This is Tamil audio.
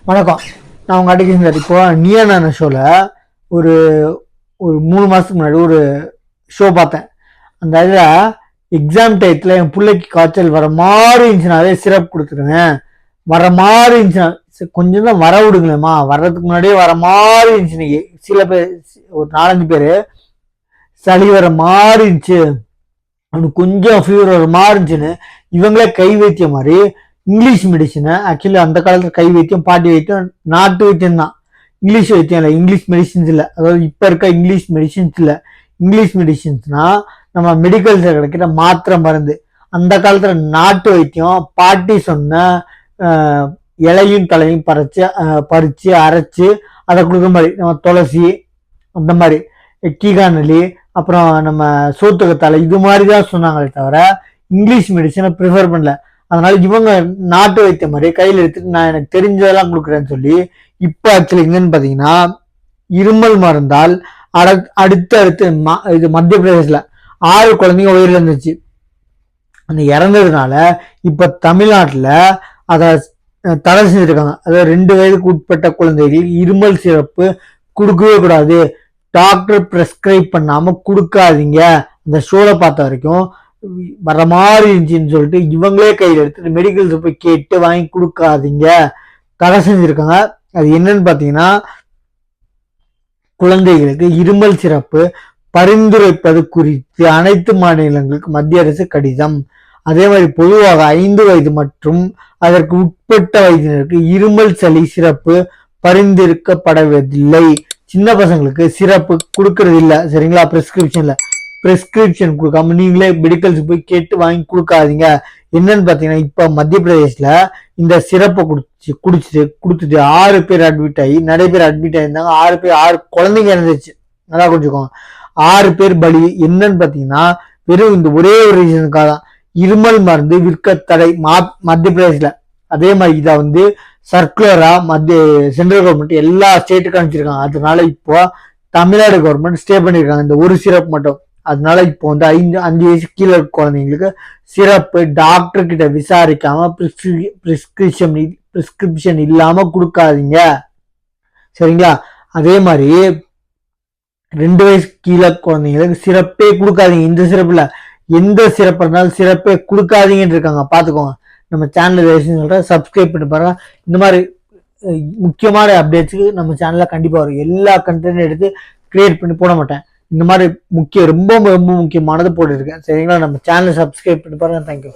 வணக்கம். நான் உங்க அடிக்கடி சார். இப்போ நீயா நானா ஷோல ஒரு ஒரு 3 மாசத்துக்கு முன்னாடி ஒரு ஷோ பார்த்தேன். அந்த இதில் எக்ஸாம் டயத்தில் என் பிள்ளைக்கு காய்ச்சல் வர மாதிரி இருந்துச்சுனாவே சிரப் கொடுத்துருவேன். வர மாதிரி இருந்துச்சுன்னா கொஞ்சம் தான் வர விடுங்களேம்மா. வர்றதுக்கு முன்னாடியே வர மாதிரி இருந்துச்சு. சில பேர் ஒரு 4-5 பேர் சளி வர மாதிரி இருந்துச்சு, அவனுக்கு கொஞ்சம் ஃபீவர் வர மாதிரி இருந்துச்சுன்னு இவங்களே கை வைத்திய மாதிரி இங்கிலீஷ் மெடிசனை, ஆக்சுவலி அந்த காலத்தில் கை வைத்தியம் பாட்டி வைத்தியம் நாட்டு வைத்தியம் தான், இங்கிலீஷ் வைத்தியம் இல்லை, இங்கிலீஷ் மெடிசின்ஸ் இல்லை. அதாவது இப்போ இருக்க இங்கிலீஷ் மெடிசின்ஸ் இல்லை. இங்கிலீஷ் மெடிசின்ஸ்னா நம்ம மெடிக்கல்ஸில் கிடைக்கிற மாத்திரை மருந்து. அந்த காலத்தில் நாட்டு வைத்தியம் பாட்டி சொன்ன இலையும் தலையும் பறித்து அரைச்சி அதை கொடுக்குற மாதிரி, நம்ம துளசி அந்த மாதிரி கீகாநெல்லி அப்புறம் நம்ம சோத்துக்கத்தாழை இது மாதிரி தான் சொன்னாங்களே தவிர இங்கிலீஷ் மெடிசனை ப்ரிஃபர் பண்ணல. அதனால இவங்க நாட்டு வைத்திய மாதிரி கையில் எடுத்துட்டு நான் எனக்கு தெரிஞ்சதெல்லாம் கொடுக்குறேன்னு சொல்லி இப்போ ஆக்சுவலி எங்கன்னு பார்த்தீங்கன்னா இருமல் மருந்தால் அடுத்து இது மத்திய பிரதேசில் 6 குழந்தைங்க உயிரிழந்துச்சு. அந்த இறந்ததுனால இப்போ தமிழ்நாட்டில் அதை தடை செஞ்சுருக்காங்க. அதாவது 2 வயதுக்கு உட்பட்ட குழந்தைகள் இருமல் சிறப்பு கொடுக்கவே கூடாது, டாக்டர் பிரெஸ்கிரைப் பண்ணாம கொடுக்காதீங்க. அந்த ஷோல பார்த்த வரைக்கும் வர மாதிரி இருந்துச்சுன்னு சொல்லிட்டு இவங்களே கையில் எடுத்துட்டு மெடிக்கல்ஸ் போய் கேட்டு வாங்கி கொடுக்காதீங்க, தடை செஞ்சிருக்காங்க. அது என்னன்னு பார்த்தீங்கன்னா குழந்தைகளுக்கு இருமல் சிறப்பு பரிந்துரைப்பது குறித்து அனைத்து மாநிலங்களுக்கு மத்திய அரசு கடிதம். அதே மாதிரி பொதுவாக 5 வயது மற்றும் அதற்கு உட்பட்ட வயதினருக்கு இருமல் சளி சிறப்பு பரிந்துரைக்கப்படவில்லை. சின்ன பசங்களுக்கு சிறப்பு கொடுக்கறது இல்லை, சரிங்களா? பிரெஸ்கிரிப்ஷன் கொடுக்காம நீங்களே மெடிக்கல்ஸ் போய் கேட்டு வாங்கி கொடுக்காதீங்க. என்னன்னு பாத்தீங்கன்னா இப்ப மத்திய பிரதேஷ்ல இந்த சிறப்பை கொடுத்துட்டு 6 பேர் அட்மிட் ஆகி, நிறைய பேர் அட்மிட் ஆயிருந்தாங்க. 6 குழந்தைங்க இருந்துச்சு. நல்லா கொஞ்சம் 6 பேர் பலி. என்னன்னு பாத்தீங்கன்னா வெறும் இந்த ஒரே ஒரு ரீசனுக்காக தான், இருமல் மருந்து விற்க தடை மத்திய பிரதேஷ்ல. அதே மாதிரி இதை சர்க்குலரா சென்ட்ரல் கவர்மெண்ட் எல்லா ஸ்டேட்டுக்கும் அனுப்பிச்சிருக்காங்க. அதனால இப்போ தமிழ்நாடு கவர்மெண்ட் ஸ்டே பண்ணிருக்காங்க இந்த ஒரு சிறப்பு மட்டும். அதனால இப்போ 5 வயசு கீழே இருக்க குழந்தைங்களுக்கு சிறப்பு டாக்டர் கிட்ட விசாரிக்காம பிரிஸ்கிரிப்ஷன் இல்லாம கொடுக்காதீங்க, சரிங்களா? அதே மாதிரி 2 வயசு கீழே குழந்தைங்களுக்கு சிறப்பே கொடுக்காதீங்க. இந்த சிறப்புல எந்த சிறப்பு இருந்தாலும் சிறப்பே கொடுக்காதீங்கன்னு இருக்காங்க, பாத்துக்கோங்க. நம்ம சேனல் சப்ஸ்கிரைப் பண்ணி பாருங்க. இந்த மாதிரி முக்கியமான அப்டேட்ஸுக்கு நம்ம சேனல்ல கண்டிப்பா வரும். எல்லா கண்டென்ட் எடுத்து கிரியேட் பண்ணி போட மாட்டேன். இந்த மாதிரி ரொம்ப ரொம்ப முக்கியமானது போட்டுருக்கேன், சரிங்களா? நம்ம சேனலை சப்ஸ்கிரைப் பண்ணி பாருங்க. தேங்க்யூ.